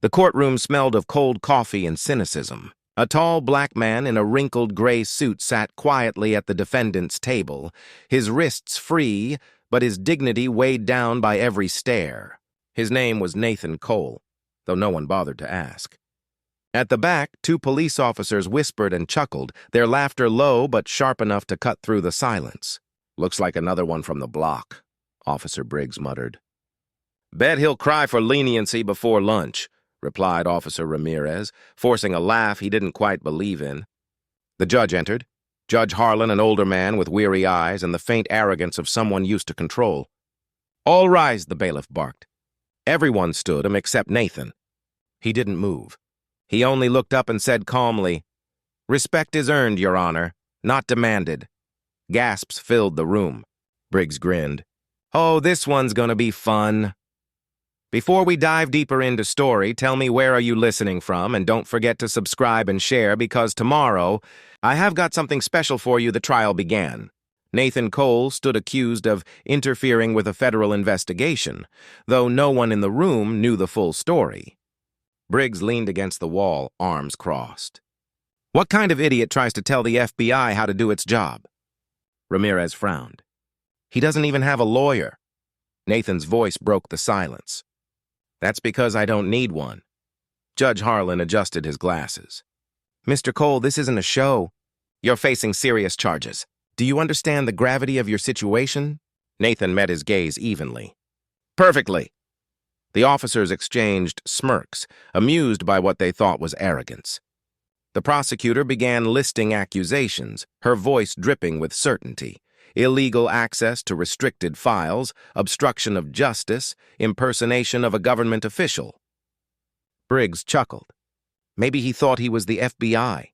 The courtroom smelled of cold coffee and cynicism. A tall black man in a wrinkled gray suit sat quietly at the defendant's table, his wrists free, but his dignity weighed down by every stare. His name was Nathan Cole, though no one bothered to ask. At the back, two police officers whispered and chuckled, their laughter low but sharp enough to cut through the silence. "Looks like another one from the block," Officer Briggs muttered. "Bet he'll cry for leniency before lunch," replied Officer Ramirez, forcing a laugh he didn't quite believe in. The judge entered. Judge Harlan, an older man with weary eyes and the faint arrogance of someone used to control. "All rise," the bailiff barked. Everyone stood him except Nathan. He didn't move. He only looked up and said calmly, "Respect is earned, Your Honor, not demanded." Gasps filled the room. Briggs grinned. "Oh, this one's gonna be fun." Before we dive deeper into story, tell me where are you listening from, and don't forget to subscribe and share because tomorrow, I have got something special for you. The trial began. Nathan Cole stood accused of interfering with a federal investigation, though no one in the room knew the full story. Briggs leaned against the wall, arms crossed. "What kind of idiot tries to tell the FBI how to do its job?" Ramirez frowned. "He doesn't even have a lawyer." Nathan's voice broke the silence. "That's because I don't need one." Judge Harlan adjusted his glasses. "Mr. Cole, this isn't a show. You're facing serious charges. Do you understand the gravity of your situation?" Nathan met his gaze evenly. "Perfectly." The officers exchanged smirks, amused by what they thought was arrogance. The prosecutor began listing accusations, her voice dripping with certainty. Illegal access to restricted files, obstruction of justice, impersonation of a government official. Briggs chuckled. Maybe he thought he was the FBI.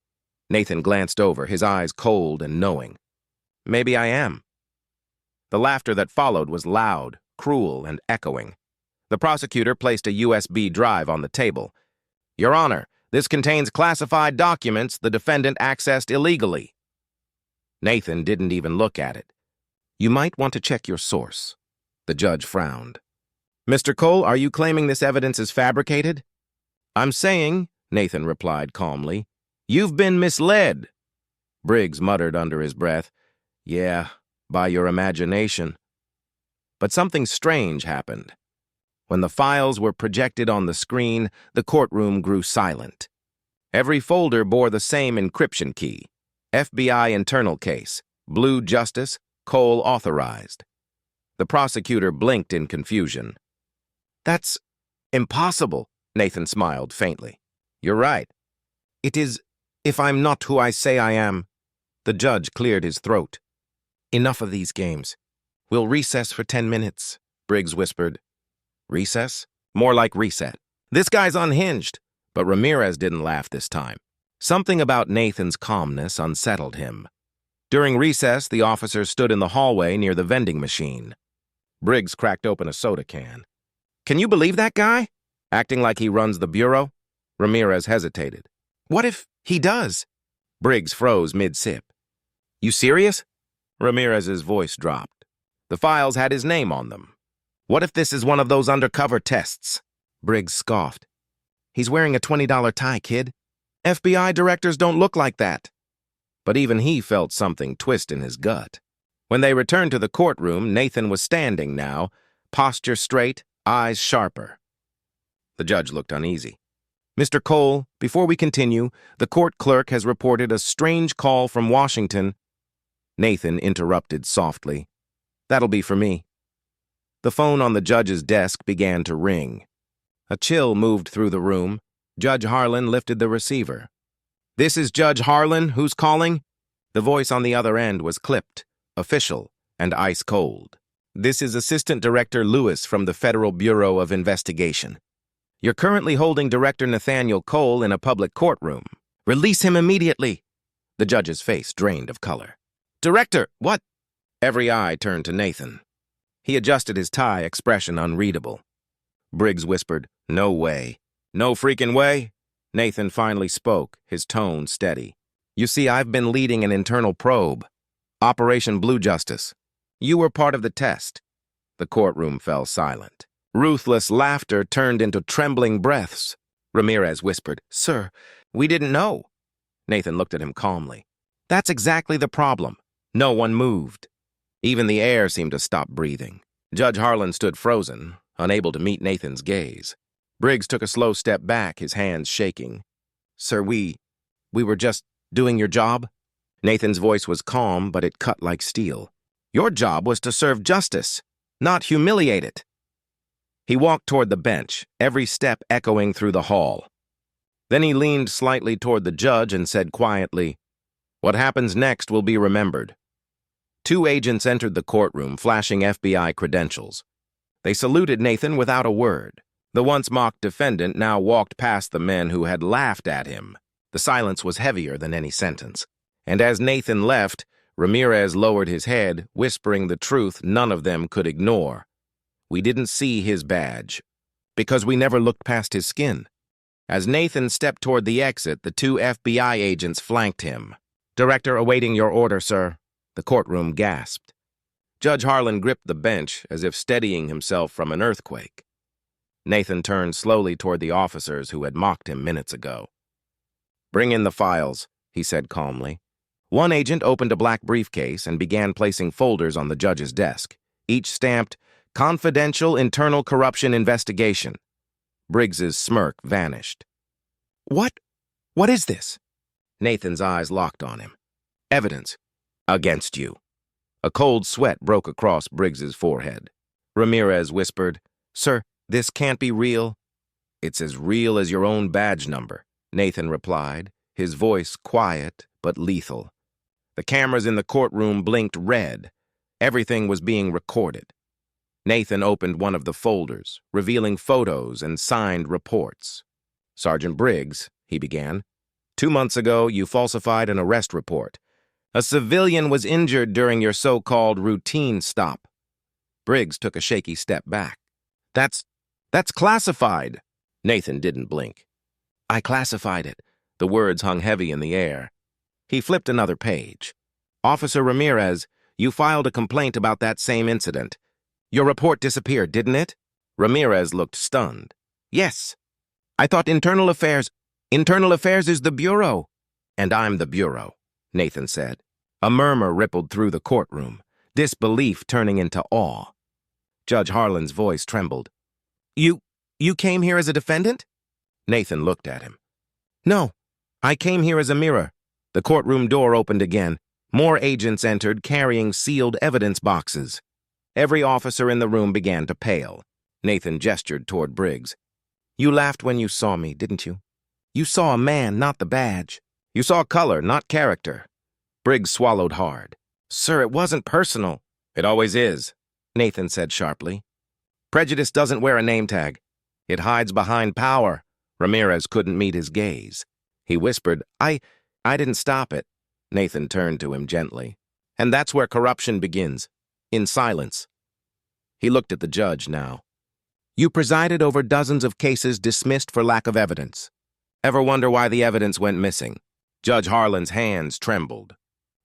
Nathan glanced over, his eyes cold and knowing. "Maybe I am." The laughter that followed was loud, cruel, and echoing. The prosecutor placed a USB drive on the table. "Your Honor, this contains classified documents the defendant accessed illegally." Nathan didn't even look at it. "You might want to check your source." The judge frowned. "Mr. Cole, are you claiming this evidence is fabricated?" "I'm saying," Nathan replied calmly, "you've been misled." Briggs muttered under his breath, "Yeah, by your imagination." But something strange happened. When the files were projected on the screen, the courtroom grew silent. Every folder bore the same encryption key. FBI internal case, Blue Justice, Cole authorized. The prosecutor blinked in confusion. "That's impossible," Nathan smiled faintly. "You're right. It is, if I'm not who I say I am." The judge cleared his throat. "Enough of these games. We'll recess for 10 minutes, Briggs whispered. "Recess? More like reset. This guy's unhinged." But Ramirez didn't laugh this time. Something about Nathan's calmness unsettled him. During recess, the officers stood in the hallway near the vending machine. Briggs cracked open a soda can. "Can you believe that guy? Acting like he runs the bureau?" Ramirez hesitated. "What if he does?" Briggs froze mid-sip. "You serious?" Ramirez's voice dropped. "The files had his name on them. What if this is one of those undercover tests?" Briggs scoffed. "He's wearing a $20 tie, kid. FBI directors don't look like that." But even he felt something twist in his gut. When they returned to the courtroom, Nathan was standing now, posture straight, eyes sharper. The judge looked uneasy. "Mr. Cole, before we continue, the court clerk has reported a strange call from Washington." Nathan interrupted softly. "That'll be for me." The phone on the judge's desk began to ring. A chill moved through the room. Judge Harlan lifted the receiver. "This is Judge Harlan. Who's calling?" The voice on the other end was clipped, official, and ice cold. "This is Assistant Director Lewis from the Federal Bureau of Investigation. You're currently holding Director Nathaniel Cole in a public courtroom. Release him immediately." The judge's face drained of color. "Director, what?" Every eye turned to Nathan. He adjusted his tie, expression unreadable. Briggs whispered, "No way." "No freaking way?" Nathan finally spoke, his tone steady. "You see, I've been leading an internal probe. Operation Blue Justice. You were part of the test." The courtroom fell silent. Ruthless laughter turned into trembling breaths. Ramirez whispered. Sir, we didn't know. Nathan looked at him calmly. That's exactly the problem. No one moved. Even the air seemed to stop breathing. Judge Harlan stood frozen, unable to meet Nathan's gaze. Briggs took a slow step back, his hands shaking. Sir, we were just doing your job? Nathan's voice was calm, but it cut like steel. Your job was to serve justice, not humiliate it. He walked toward the bench, every step echoing through the hall. Then he leaned slightly toward the judge and said quietly, What happens next will be remembered. 2 agents entered the courtroom, flashing FBI credentials. They saluted Nathan without a word. The once mocked defendant now walked past the men who had laughed at him. The silence was heavier than any sentence. And as Nathan left, Ramirez lowered his head, whispering the truth none of them could ignore. We didn't see his badge, because we never looked past his skin. As Nathan stepped toward the exit, the 2 FBI agents flanked him. Director awaiting your order, sir. The courtroom gasped. Judge Harlan gripped the bench as if steadying himself from an earthquake. Nathan turned slowly toward the officers who had mocked him minutes ago. Bring in the files, he said calmly. One agent opened a black briefcase and began placing folders on the judge's desk, each stamped, Confidential Internal Corruption Investigation. Briggs's smirk vanished. What is this? Nathan's eyes locked on him. Evidence. Against you. A cold sweat broke across Briggs's forehead. Ramirez whispered, Sir, this can't be real. It's as real as your own badge number, Nathan replied, his voice quiet but lethal. The cameras in the courtroom blinked red. Everything was being recorded. Nathan opened one of the folders, revealing photos and signed reports. Sergeant Briggs, he began, 2 months ago you falsified an arrest report. A civilian was injured during your so-called routine stop. Briggs took a shaky step back. That's classified. Nathan didn't blink. I classified it. The words hung heavy in the air. He flipped another page. Officer Ramirez, you filed a complaint about that same incident. Your report disappeared, didn't it? Ramirez looked stunned. Yes. I thought Internal Affairs is the Bureau. And I'm the Bureau, Nathan said. A murmur rippled through the courtroom, disbelief turning into awe. Judge Harlan's voice trembled. You came here as a defendant? Nathan looked at him. No, I came here as a mirror. The courtroom door opened again. More agents entered, carrying sealed evidence boxes. Every officer in the room began to pale. Nathan gestured toward Briggs. You laughed when you saw me, didn't you? You saw a man, not the badge. You saw color, not character. Briggs swallowed hard. Sir, it wasn't personal. It always is, Nathan said sharply. Prejudice doesn't wear a name tag. It hides behind power. Ramirez couldn't meet his gaze. He whispered, I didn't stop it. Nathan turned to him gently. And that's where corruption begins. In silence. He looked at the judge now. You presided over dozens of cases dismissed for lack of evidence. Ever wonder why the evidence went missing? Judge Harlan's hands trembled.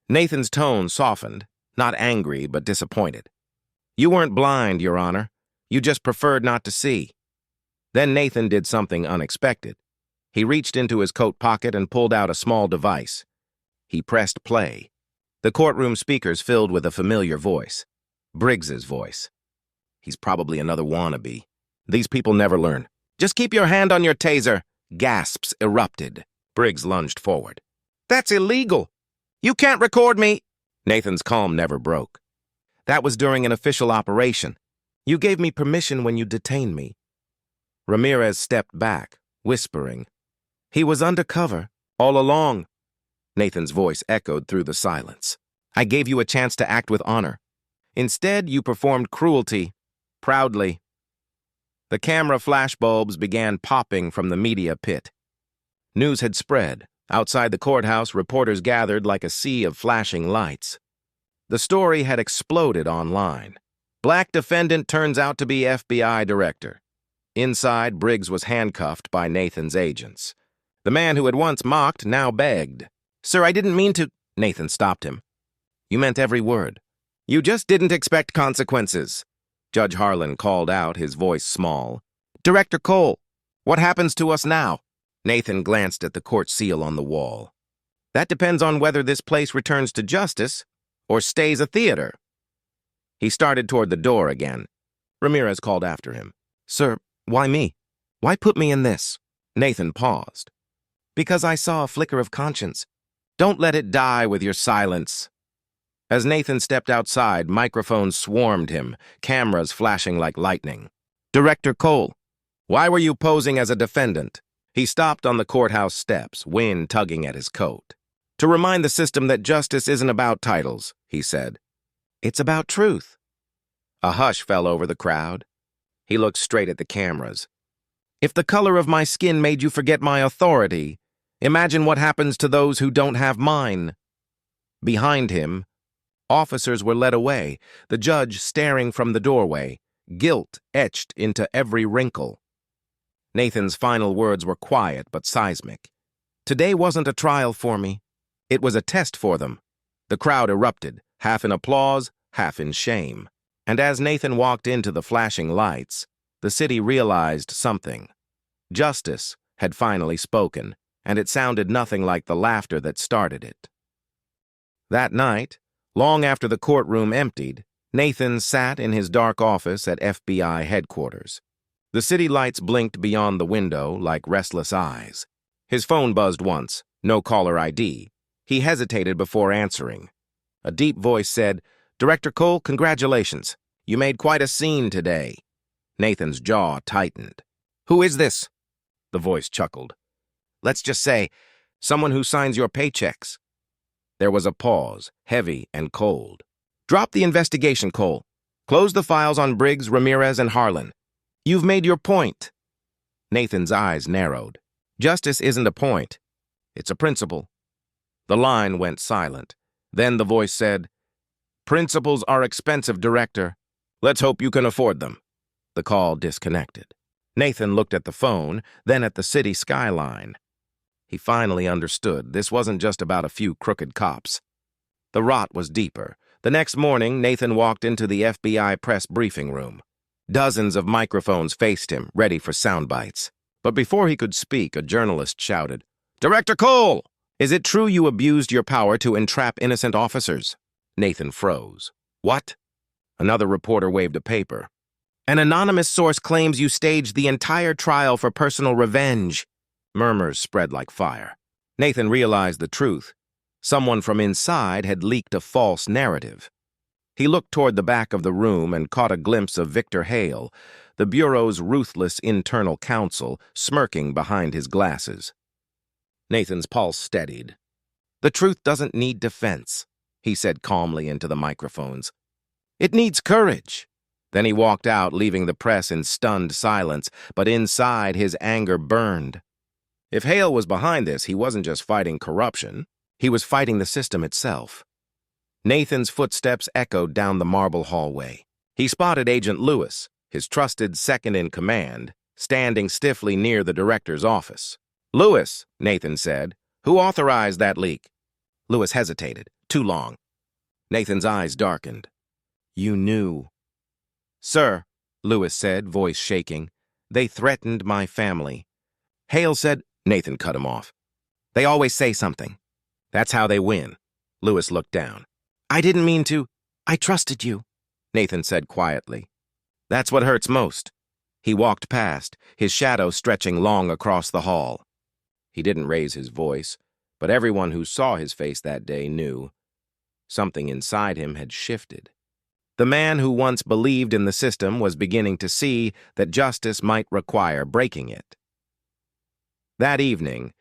Nathan's tone softened, not angry but disappointed. You weren't blind, Your Honor. You just preferred not to see. Then Nathan did something unexpected. He reached into his coat pocket and pulled out a small device. He pressed play. The courtroom speakers filled with a familiar voice. Briggs's voice. He's probably another wannabe. These people never learn. Just keep your hand on your taser. Gasps erupted. Briggs lunged forward. That's illegal. You can't record me. Nathan's calm never broke. That was during an official operation. You gave me permission when you detained me. Ramirez stepped back, whispering. He was undercover, all along. Nathan's voice echoed through the silence. I gave you a chance to act with honor. Instead, you performed cruelty, proudly. The camera flashbulbs began popping from the media pit. News had spread. Outside the courthouse, reporters gathered like a sea of flashing lights. The story had exploded online. Black defendant turns out to be FBI director. Inside, Briggs was handcuffed by Nathan's agents. The man who had once mocked now begged. Sir, I didn't mean to. Nathan stopped him. You meant every word. You just didn't expect consequences. Judge Harlan called out, his voice small. Director Cole. What happens to us now? Nathan glanced at the court seal on the wall. That depends on whether this place returns to justice or stays a theater. He started toward the door again. Ramirez called after him. Sir, why me? Why put me in this? Nathan paused. Because I saw a flicker of conscience. Don't let it die with your silence. As Nathan stepped outside, microphones swarmed him, cameras flashing like lightning. Director Cole, why were you posing as a defendant? He stopped on the courthouse steps, wind tugging at his coat. To remind the system that justice isn't about titles, he said. It's about truth. A hush fell over the crowd. He looked straight at the cameras. If the color of my skin made you forget my authority, imagine what happens to those who don't have mine. Behind him, officers were led away, the judge staring from the doorway, guilt etched into every wrinkle. Nathan's final words were quiet but seismic. Today wasn't a trial for me. It was a test for them. The crowd erupted, half in applause, half in shame. And as Nathan walked into the flashing lights, the city realized something. Justice had finally spoken, and it sounded nothing like the laughter that started it. That night, long after the courtroom emptied, Nathan sat in his dark office at FBI headquarters. The city lights blinked beyond the window like restless eyes. His phone buzzed once, no caller ID. He hesitated before answering. A deep voice said, Director Cole, congratulations. You made quite a scene today. Nathan's jaw tightened. Who is this? The voice chuckled. Let's just say, someone who signs your paychecks. There was a pause, heavy and cold. Drop the investigation, Cole. Close the files on Briggs, Ramirez, and Harlan. You've made your point. Nathan's eyes narrowed. Justice isn't a point. It's a principle. The line went silent. Then the voice said, Principles are expensive, Director. Let's hope you can afford them. The call disconnected. Nathan looked at the phone, then at the city skyline. He finally understood this wasn't just about a few crooked cops. The rot was deeper. The next morning, Nathan walked into the FBI press briefing room. Dozens of microphones faced him, ready for sound bites. But before he could speak, a journalist shouted, Director Cole! Is it true you abused your power to entrap innocent officers? Nathan froze. What? Another reporter waved a paper. An anonymous source claims you staged the entire trial for personal revenge. Murmurs spread like fire. Nathan realized the truth. Someone from inside had leaked a false narrative. He looked toward the back of the room and caught a glimpse of Victor Hale, the Bureau's ruthless internal counsel, smirking behind his glasses. Nathan's pulse steadied. The truth doesn't need defense, he said calmly into the microphones. It needs courage. Then he walked out, leaving the press in stunned silence, but inside his anger burned. If Hale was behind this, he wasn't just fighting corruption. He was fighting the system itself. Nathan's footsteps echoed down the marble hallway. He spotted Agent Lewis, his trusted second-in-command, standing stiffly near the director's office. Lewis, Nathan said, who authorized that leak? Lewis hesitated. Too long. Nathan's eyes darkened. You knew. Sir, Lewis said, voice shaking, they threatened my family. Hale said, Nathan cut him off. They always say something. That's how they win. Lewis looked down. I didn't mean to. I trusted you, Nathan said quietly. That's what hurts most. He walked past, his shadow stretching long across the hall. He didn't raise his voice, but everyone who saw his face that day knew. Something inside him had shifted. The man who once believed in the system was beginning to see that justice might require breaking it. That evening,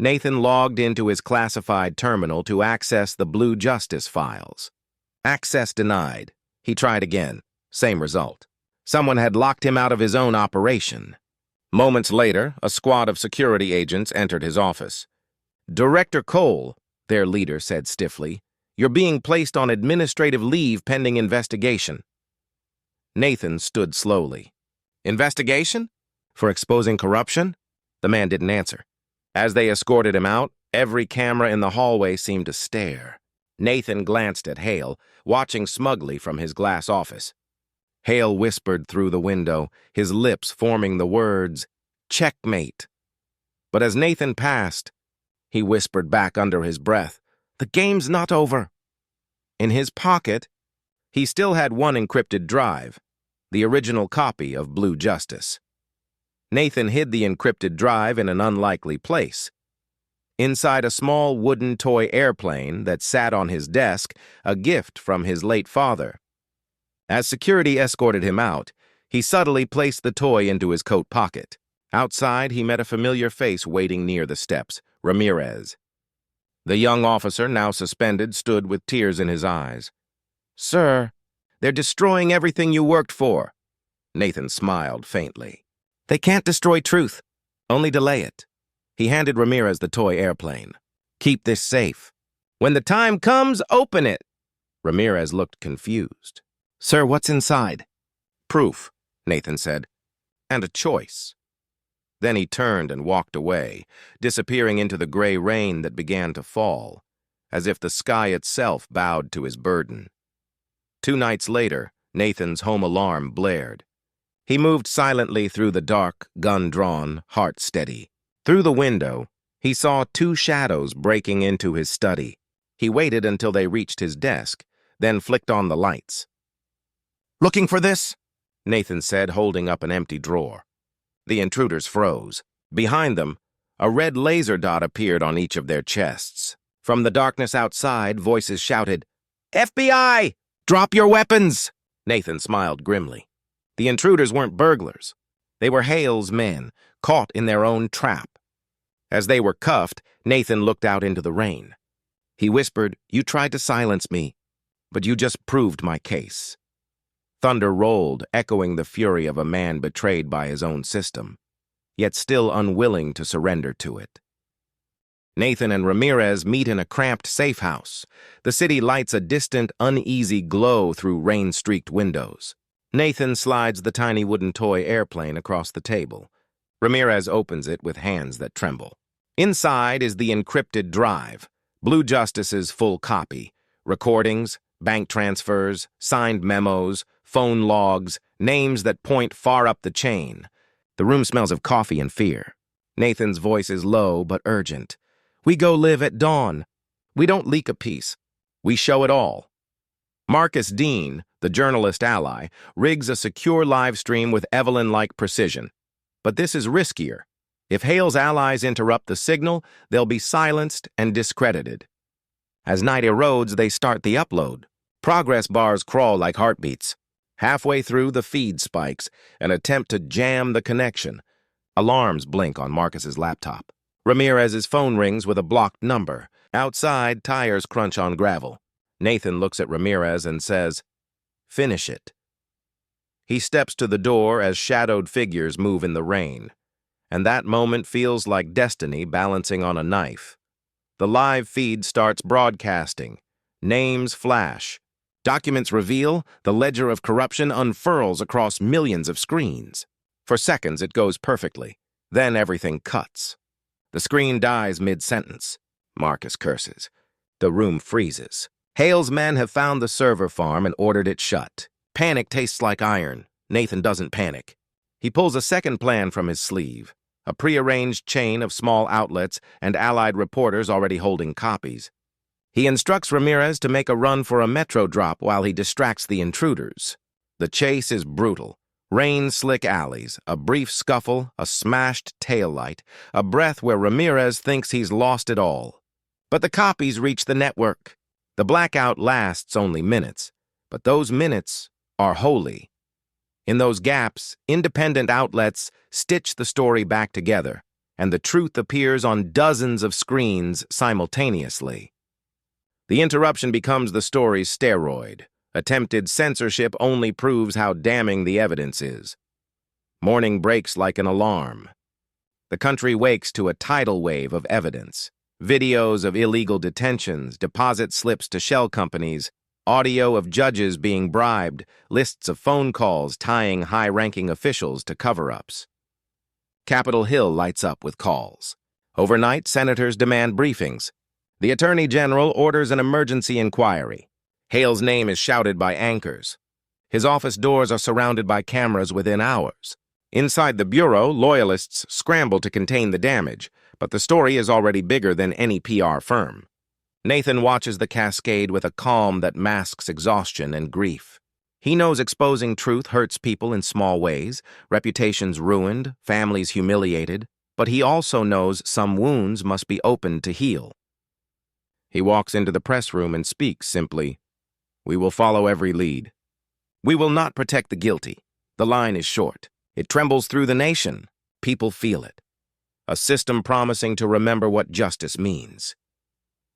Nathan logged into his classified terminal to access the Blue Justice files. Access denied. He tried again. Same result. Someone had locked him out of his own operation. Moments later, a squad of security agents entered his office. Director Cole, their leader said stiffly, you're being placed on administrative leave pending investigation. Nathan stood slowly. Investigation? For exposing corruption? The man didn't answer. As they escorted him out, every camera in the hallway seemed to stare. Nathan glanced at Hale, watching smugly from his glass office. Hale whispered through the window, his lips forming the words, Checkmate. But as Nathan passed, he whispered back under his breath, "The game's not over." In his pocket, he still had one encrypted drive, the original copy of Blue Justice. Nathan hid the encrypted drive in an unlikely place. Inside a small wooden toy airplane that sat on his desk, a gift from his late father. As security escorted him out, he subtly placed the toy into his coat pocket. Outside, he met a familiar face waiting near the steps, Ramirez. The young officer, now suspended, stood with tears in his eyes. "Sir, they're destroying everything you worked for." Nathan smiled faintly. "They can't destroy truth, only delay it." He handed Ramirez the toy airplane. "Keep this safe. When the time comes, open it." Ramirez looked confused. "Sir, what's inside?" "Proof," Nathan said, "and a choice." Then he turned and walked away, disappearing into the gray rain that began to fall, as if the sky itself bowed to his burden. 2 nights later, Nathan's home alarm blared. He moved silently through the dark, gun drawn, heart steady. Through the window, he saw 2 shadows breaking into his study. He waited until they reached his desk, then flicked on the lights. "Looking for this?" Nathan said, holding up an empty drawer. The intruders froze. Behind them, a red laser dot appeared on each of their chests. From the darkness outside, voices shouted, "FBI! Drop your weapons!" Nathan smiled grimly. The intruders weren't burglars. They were Hale's men, caught in their own trap. As they were cuffed, Nathan looked out into the rain. He whispered, "You tried to silence me, but you just proved my case." Thunder rolled, echoing the fury of a man betrayed by his own system, yet still unwilling to surrender to it. Nathan and Ramirez meet in a cramped safe house. The city lights a distant, uneasy glow through rain-streaked windows. Nathan slides the tiny wooden toy airplane across the table. Ramirez opens it with hands that tremble. Inside is the encrypted drive, Blue Justice's full copy, recordings, bank transfers, signed memos, phone logs, names that point far up the chain. The room smells of coffee and fear. Nathan's voice is low but urgent. "We go live at dawn. We don't leak a piece. We show it all." Marcus Dean, the journalist ally, rigs a secure live stream with Evelyn-like precision. But this is riskier. If Hale's allies interrupt the signal, they'll be silenced and discredited. As night erodes, they start the upload. Progress bars crawl like heartbeats. Halfway through, the feed spikes, an attempt to jam the connection. Alarms blink on Marcus's laptop. Ramirez's phone rings with a blocked number. Outside, tires crunch on gravel. Nathan looks at Ramirez and says, "Finish it." He steps to the door as shadowed figures move in the rain, and that moment feels like destiny balancing on a knife. The live feed starts broadcasting. Names flash. Documents reveal, the ledger of corruption unfurls across millions of screens. For seconds, it goes perfectly. Then everything cuts. The screen dies mid-sentence. Marcus curses. The room freezes. Hale's men have found the server farm and ordered it shut. Panic tastes like iron. Nathan doesn't panic. He pulls a second plan from his sleeve, a prearranged chain of small outlets and allied reporters already holding copies. He instructs Ramirez to make a run for a metro drop while he distracts the intruders. The chase is brutal. Rain-slick alleys, a brief scuffle, a smashed taillight, a breath where Ramirez thinks he's lost it all. But the copies reach the network. The blackout lasts only minutes, but those minutes are holy. In those gaps, independent outlets stitch the story back together, and the truth appears on dozens of screens simultaneously. The interruption becomes the story's steroid. Attempted censorship only proves how damning the evidence is. Morning breaks like an alarm. The country wakes to a tidal wave of evidence. Videos of illegal detentions, deposit slips to shell companies, audio of judges being bribed, lists of phone calls tying high-ranking officials to cover-ups. Capitol Hill lights up with calls. Overnight, senators demand briefings. The Attorney General orders an emergency inquiry. Hale's name is shouted by anchors. His office doors are surrounded by cameras within hours. Inside the bureau, loyalists scramble to contain the damage, but the story is already bigger than any PR firm. Nathan watches the cascade with a calm that masks exhaustion and grief. He knows exposing truth hurts people in small ways, reputations ruined, families humiliated, but he also knows some wounds must be opened to heal. He walks into the press room and speaks simply, "We will follow every lead. We will not protect the guilty." The line is short. It trembles through the nation. People feel it. A system promising to remember what justice means.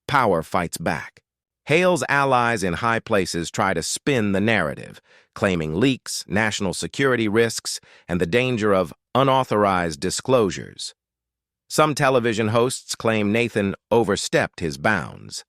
Power fights back. Hale's allies in high places try to spin the narrative, claiming leaks, national security risks, and the danger of unauthorized disclosures. Some television hosts claim Nathan overstepped his bounds.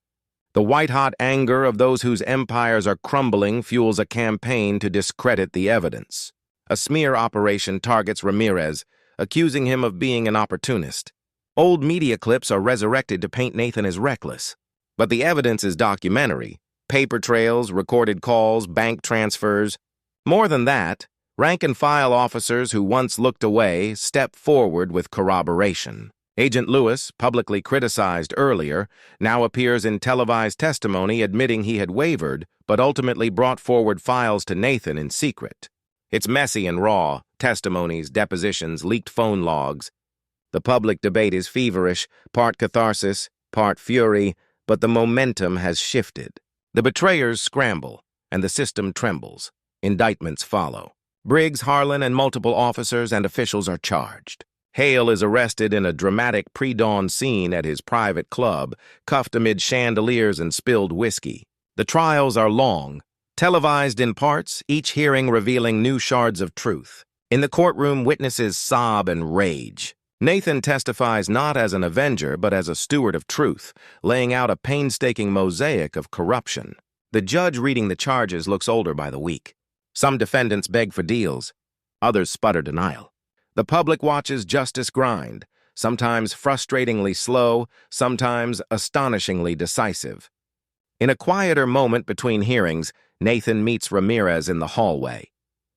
The white-hot anger of those whose empires are crumbling fuels a campaign to discredit the evidence. A smear operation targets Ramirez, accusing him of being an opportunist. Old media clips are resurrected to paint Nathan as reckless. But the evidence is documentary. Paper trails, recorded calls, bank transfers. More than that, rank-and-file officers who once looked away step forward with corroboration. Agent Lewis, publicly criticized earlier, now appears in televised testimony admitting he had wavered, but ultimately brought forward files to Nathan in secret. It's messy and raw, testimonies, depositions, leaked phone logs. The public debate is feverish, part catharsis, part fury, but the momentum has shifted. The betrayers scramble, and the system trembles. Indictments follow. Briggs, Harlan, and multiple officers and officials are charged. Hale is arrested in a dramatic pre-dawn scene at his private club, cuffed amid chandeliers and spilled whiskey. The trials are long, televised in parts, each hearing revealing new shards of truth. In the courtroom, witnesses sob and rage. Nathan testifies not as an avenger, but as a steward of truth, laying out a painstaking mosaic of corruption. The judge reading the charges looks older by the week. Some defendants beg for deals, others sputter denial. The public watches justice grind, sometimes frustratingly slow, sometimes astonishingly decisive. In a quieter moment between hearings, Nathan meets Ramirez in the hallway.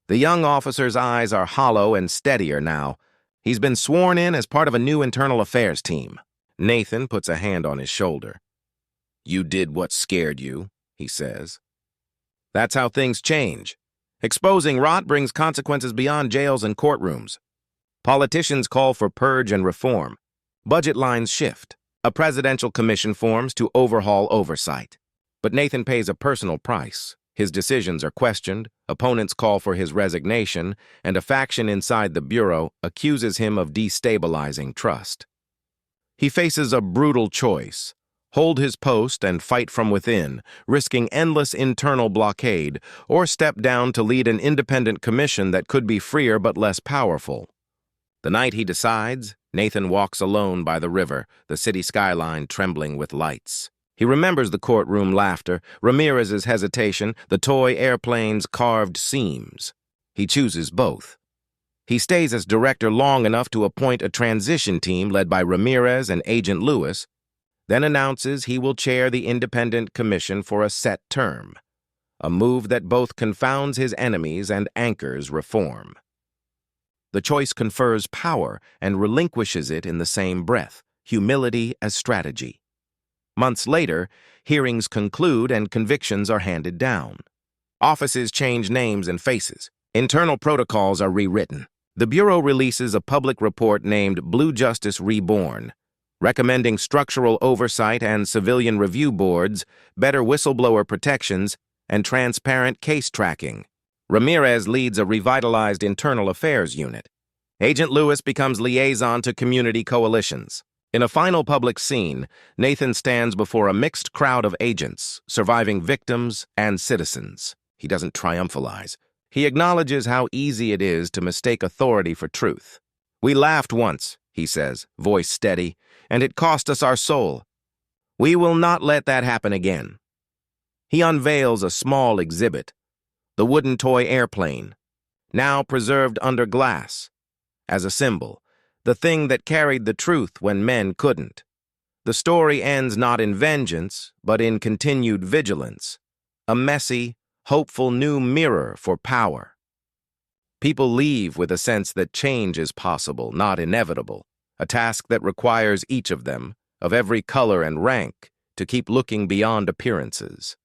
The young officer's eyes are hollow and steadier now. He's been sworn in as part of a new internal affairs team. Nathan puts a hand on his shoulder. "You did what scared you," he says. That's how things change. Exposing rot brings consequences beyond jails and courtrooms. Politicians call for purge and reform. Budget lines shift. A presidential commission forms to overhaul oversight. But Nathan pays a personal price. His decisions are questioned, opponents call for his resignation, and a faction inside the bureau accuses him of destabilizing trust. He faces a brutal choice: hold his post and fight from within, risking endless internal blockade, or step down to lead an independent commission that could be freer but less powerful. The night he decides, Nathan walks alone by the river, the city skyline trembling with lights. He remembers the courtroom laughter, Ramirez's hesitation, the toy airplane's carved seams. He chooses both. He stays as director long enough to appoint a transition team led by Ramirez and Agent Lewis, then announces he will chair the independent commission for a set term, a move that both confounds his enemies and anchors reform. The choice confers power and relinquishes it in the same breath, humility as strategy. Months later, hearings conclude and convictions are handed down. Offices change names and faces. Internal protocols are rewritten. The Bureau releases a public report named Blue Justice Reborn, recommending structural oversight and civilian review boards, better whistleblower protections, and transparent case tracking. Ramirez leads a revitalized internal affairs unit. Agent Lewis becomes liaison to community coalitions. In a final public scene, Nathan stands before a mixed crowd of agents, surviving victims and citizens. He doesn't triumphalize. He acknowledges how easy it is to mistake authority for truth. "We laughed once," he says, voice steady, "and it cost us our soul. We will not let that happen again." He unveils a small exhibit, the wooden toy airplane, now preserved under glass, as a symbol, the thing that carried the truth when men couldn't. The story ends not in vengeance, but in continued vigilance, a messy, hopeful new mirror for power. People leave with a sense that change is possible, not inevitable, a task that requires each of them, of every color and rank, to keep looking beyond appearances.